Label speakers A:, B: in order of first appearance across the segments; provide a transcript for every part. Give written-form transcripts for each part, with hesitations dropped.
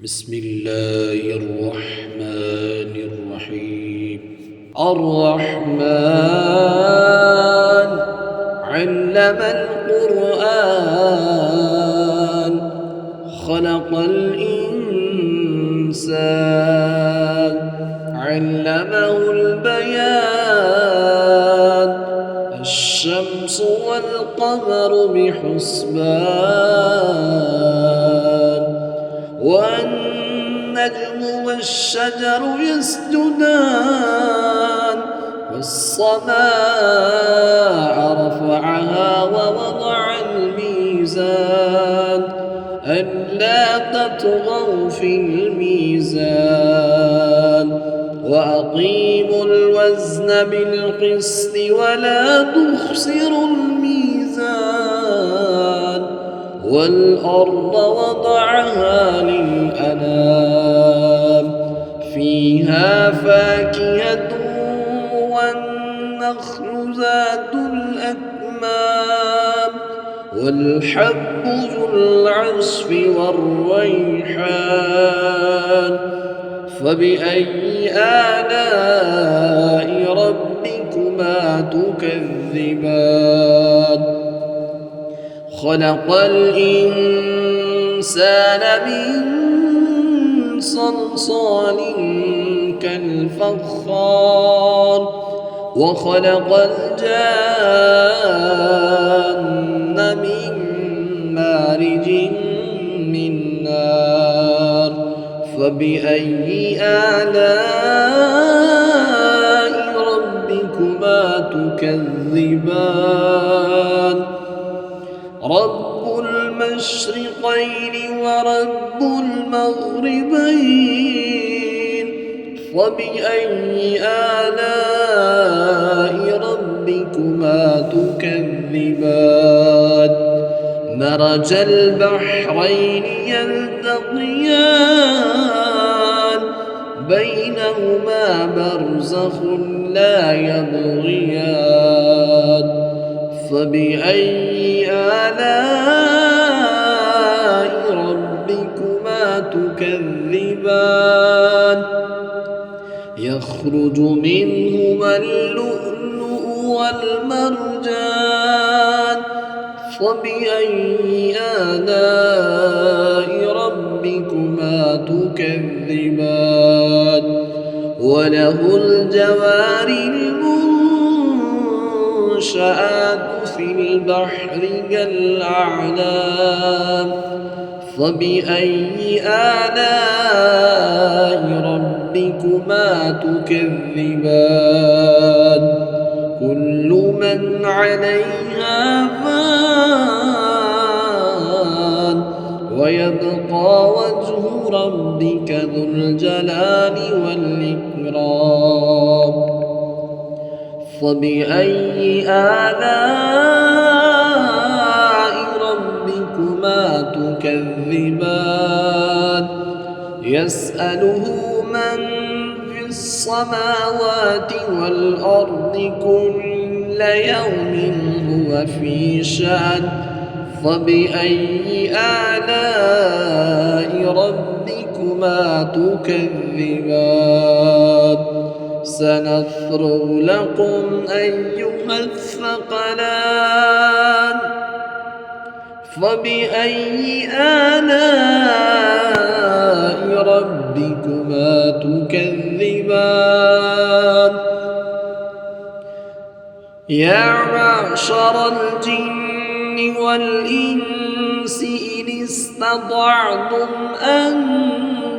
A: بسم الله الرحمن الرحيم. الرحمن علم القرآن خلق الإنسان علمه البيان الشمس والقمر بحسبان والنجم والشجر يسجدان والسماء رفعها ووضع الميزان ألا تطغوا في الميزان وأقيموا الوزن بالقسط ولا تخسروا الميزان والأرض وضعها للأنام فيها فاكهة والنخل ذات الأكمام والحب ذو العصف والريحان فبأي آلاء ربكما تكذبان خلق الإنسان من صلصال كالفخار وخلق الجان من مارج من نار فبأي آلاء ربكما تكذبان رب المشرقين ورب المغربين فبأي آلاء ربكما تكذبان مرج البحرين يلتقيان بينهما برزخ لا يبغيان فبأي آلاء ربكما تكذبان يخرج منهما اللؤلؤ والمرجان فبأي آلاء ربكما تكذبان وله الجوار المنشآت في البحر كالأعلام فبأي آلاء ربكما تكذبان كل من عليها فان ويبقى وجه ربك ذو الجلال والإكرام فبأي آلاء ربكما تكذبان يسأله من في السماوات والأرض كل يوم هو في شأن فبأي آلاء ربكما تكذبان سنفرغ لكم أيها الثقلان فبأي آلاء ربكما تكذبان يا معشر الجن والإنس إن استطعتم أن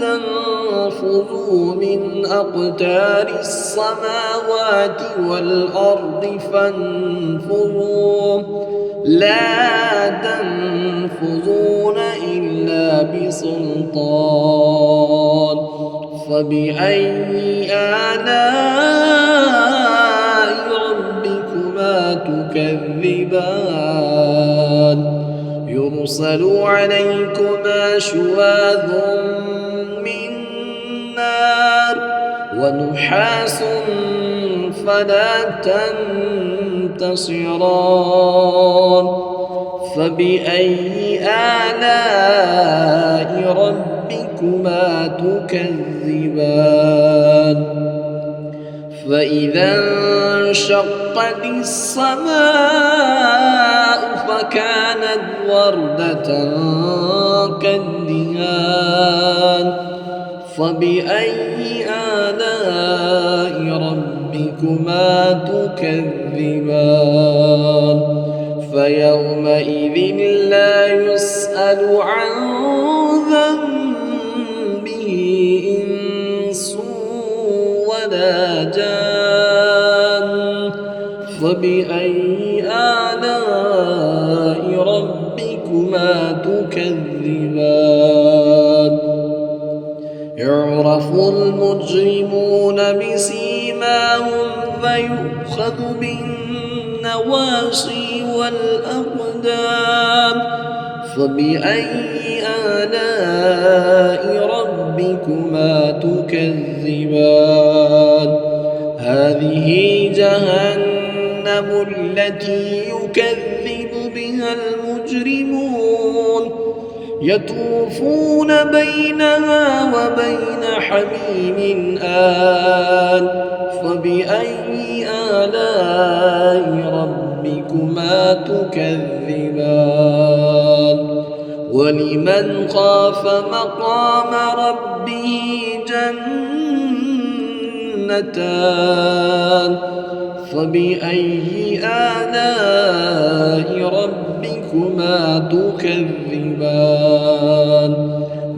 A: تنفذوا من أقطار السماوات والأرض فانفذوا لا تنفذون إلا بسلطان فبأي آلاء ربكما تكذبان يرسل عليكما شواظ من نار ونحاس فلا تنتصران فبأي آلاء ربكما ربكما تكذبان فإذا انشقت السماء فكانت وردة كالدهان فبأي آلاء ربكما تكذبان فيومئذ لا يسأل عن ذنبه إنس ولا جان فبأي آلاء ربكما تكذبان يعرف المجرمون بسيماهم فيؤخذ بالنواصي والأقدام فبأي آلاء ربكما تكذبان هذه جهنم التي يكذب بها المجرمون يطوفون بينها وبين حميم آن فبأي آلاء ربكما تكذبان ولمن خاف مقام ربه جنتان فبأي آلاء ربكما تكذبان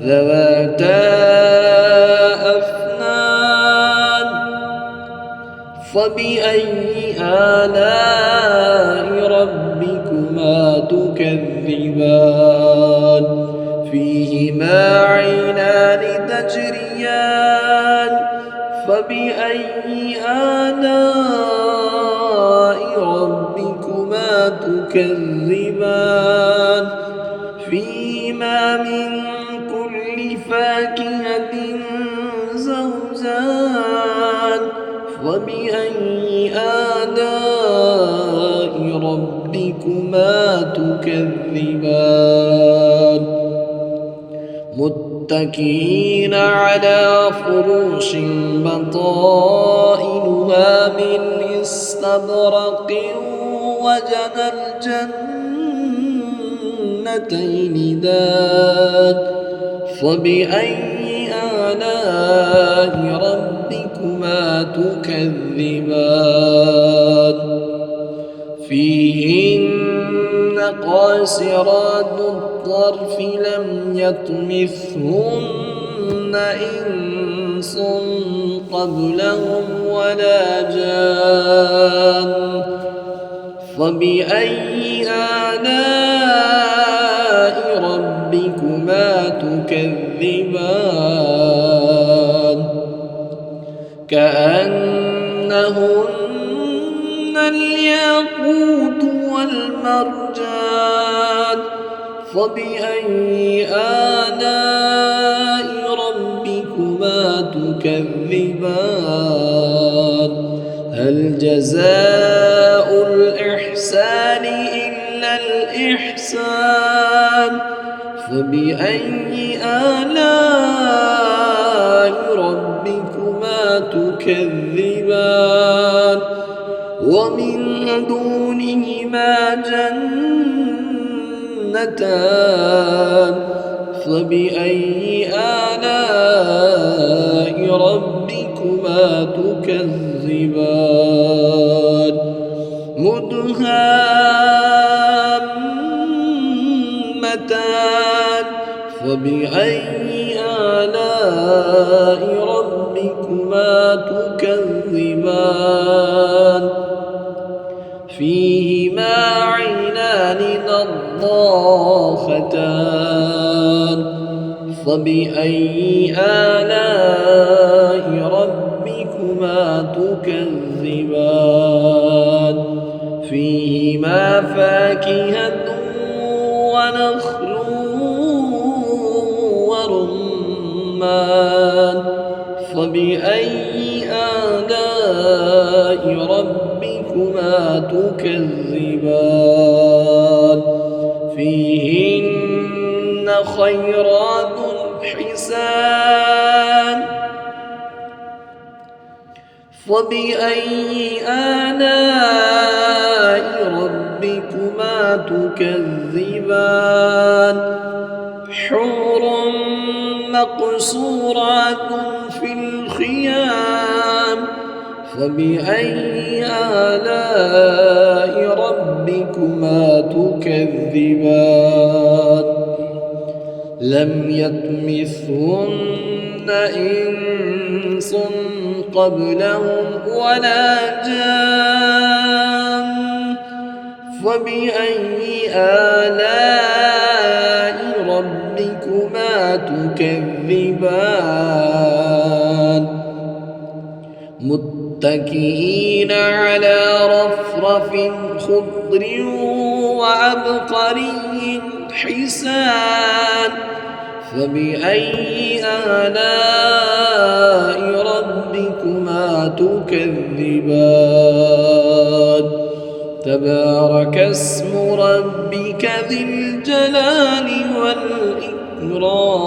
A: ذواتا أفنان فبأي آلاء ربكما تكذبان فيهما عينان تجريان فبأي آلاء ربكما تكذبان فيهما من كل فاكهة زوجان فبأي آلاء ربكما تكذبان متكئين على فرش بطائنها من استبرق وجنى الجنتين دان فبأي آلاء ربكما تكذبان فيهن قاصرات الطرف لم يطمثهن إنس قبلهم ولا جان فبأي آلاء ربكما تكذبان كأنهن الياقوت والمرجان فبأي آلاء ربكما تكذبان هل جزاء الإحسان إلا الإحسان فبأي آلاء ربكما تكذبان ومن دونهما جنتان فبأي آلاء ربكما تكذبان مدهامتان فبأي آلاء ربكما تكذبان فيهما عينان نضاختان فبأي آلاء ربكما تكذبان فيهما فاكهة ونخل ورمان فبأي آلاء ربكما تكذبان فيهن خيرات حسان إحسان فبأي آلاء ربكما تكذبان حور مقصورات في الخيام فبأي آلاء ربكما تكذبان لم يطمثهن إنس قبلهم ولا جان فبأي آلاء ربكما تكذبان متكئين على رفرف خضر وعبقري حسان فبأي آلاء ربكما تكذبان تبارك اسم ربك ذي الجلال والإكرام